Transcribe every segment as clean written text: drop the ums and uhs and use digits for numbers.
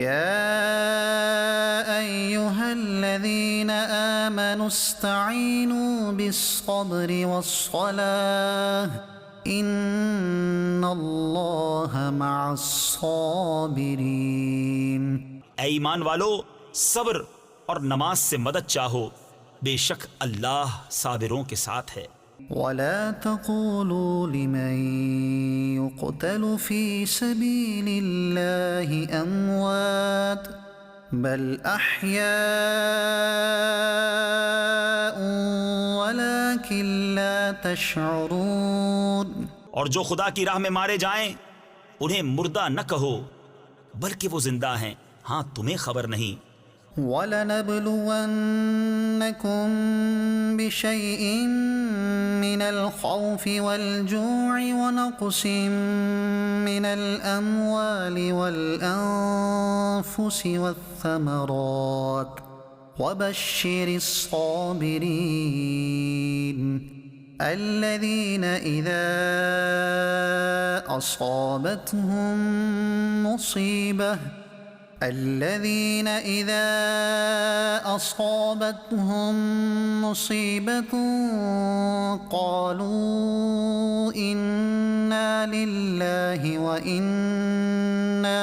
يا أيها الذين آمنوا استعينوا بالصبر والصلاة إن الله مع الصابرين۔ اے ایمان والو، صبر اور نماز سے مدد چاہو، بے شک اللہ صابروں کے ساتھ ہے۔ ولا تقولوا لمن يقتل في سبيل الله أموات بل أحياء ولكن لا تشعرون۔ اور جو خدا کی راہ میں مارے جائیں انہیں مردہ نہ کہو، بلکہ وہ زندہ ہیں، ہاں تمہیں خبر نہیں۔ وَلَنَبْلُوَنَّكُمْ بِشَيْءٍ مِّنَ الْخَوْفِ وَالْجُوعِ وَنَقْصٍ مِّنَ الْأَمْوَالِ وَالْأَنفُسِ وَالثَّمَرَاتِ وَبَشِّرِ الصَّابِرِينَ الذين إذا أصابتهم مصيبة قالوا إنا لله وإنا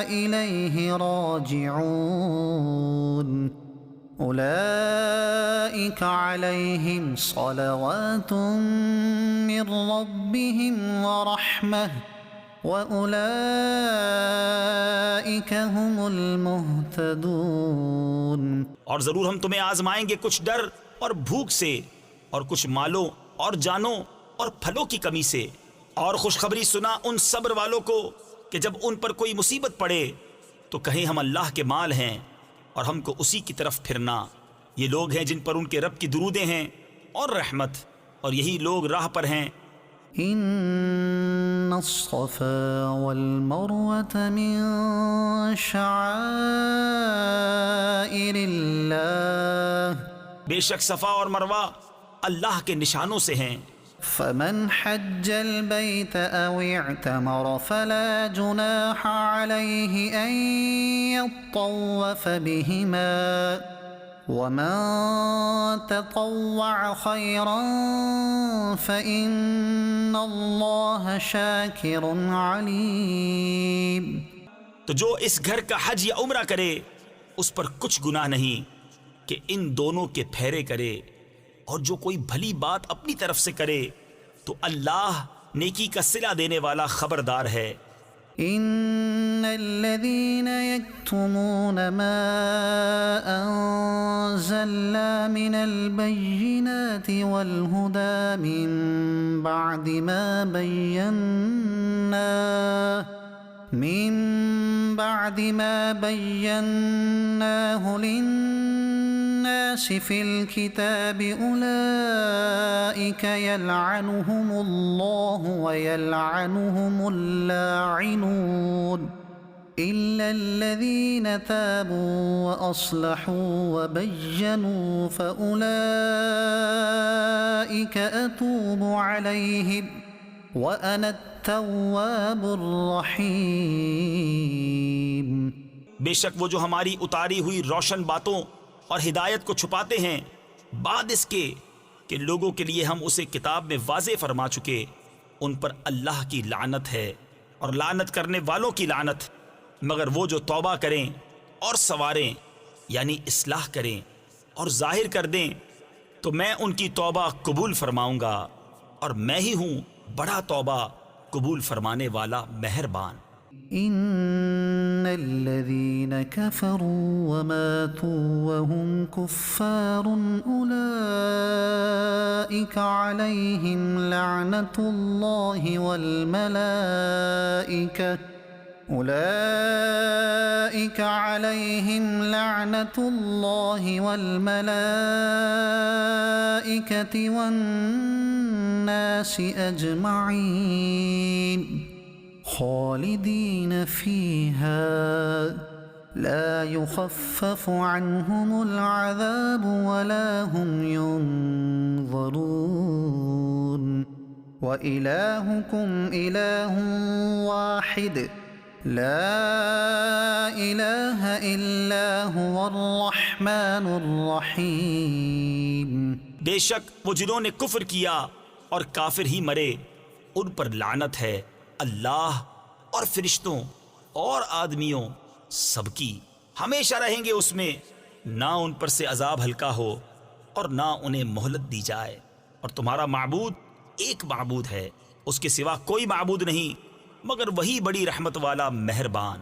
إليه راجعون أولئك عليهم صلوات من ربهم ورحمة وأولئك هم المهتدون۔ اور ضرور ہم تمہیں آزمائیں گے کچھ ڈر اور بھوک سے، اور کچھ مالوں اور جانوں اور پھلوں کی کمی سے، اور خوشخبری سنا ان صبر والوں کو کہ جب ان پر کوئی مصیبت پڑے تو کہیں ہم اللہ کے مال ہیں اور ہم کو اسی کی طرف پھرنا۔ یہ لوگ ہیں جن پر ان کے رب کی درودیں ہیں اور رحمت، اور یہی لوگ راہ پر ہیں۔ ان الصفا والمروة من شعائر اللہ، بے شک صفا اور مروہ اللہ کے نشانوں سے ہیں۔ فمن حج البيت أو اعتمر فلا جناح عليه أن يطوف بهما ومن تطوع خيرا فإن الله شاكر عليم۔ تو جو اس گھر کا حج یا عمرہ کرے اس پر کچھ گناہ نہیں کہ ان دونوں کے پھیرے کرے، اور جو کوئی بھلی بات اپنی طرف سے کرے تو اللہ نیکی کا صلہ دینے والا خبردار ہے۔ ان الذين يكتمون ما انزلنا من البينات والهدى من بعد ما بيناه للناس في الكتاب أولئك يلعنهم الله ويلعنهم اللاعنون إلا الذين تابوا وأصلحوا وبينوا فأولئك أتوب عليهم وأنا التواب الرحيم۔ بے شک وہ جو ہماری اتاری ہوئی روشن باتوں اور ہدایت کو چھپاتے ہیں بعد اس کے کہ لوگوں کے لیے ہم اسے کتاب میں واضح فرما چکے، ان پر اللہ کی لعنت ہے اور لعنت کرنے والوں کی لعنت، مگر وہ جو توبہ کریں اور سواریں یعنی اصلاح کریں اور ظاہر کر دیں تو میں ان کی توبہ قبول فرماؤں گا، اور میں ہی ہوں بڑا توبہ قبول فرمانے والا مہربان۔ ان الذين كفروا وماتوا وهم كفار اولئك عليهم لعنة الله والملائكة والناس أجمعين خالدين فيها لا يخفف عنهم العذاب ولا هم ينظرون وإلهكم إله واحد لا إله إلا هو الرحمن الرحيم۔ بے شک وہ جنہوں نے کفر کیا اور کافر ہی مرے ان پر لعنت ہے اللہ اور فرشتوں اور آدمیوں سب کی، ہمیشہ رہیں گے اس میں، نہ ان پر سے عذاب ہلکا ہو اور نہ انہیں مہلت دی جائے۔ اور تمہارا معبود ایک معبود ہے، اس کے سوا کوئی معبود نہیں مگر وہی بڑی رحمت والا مہربان۔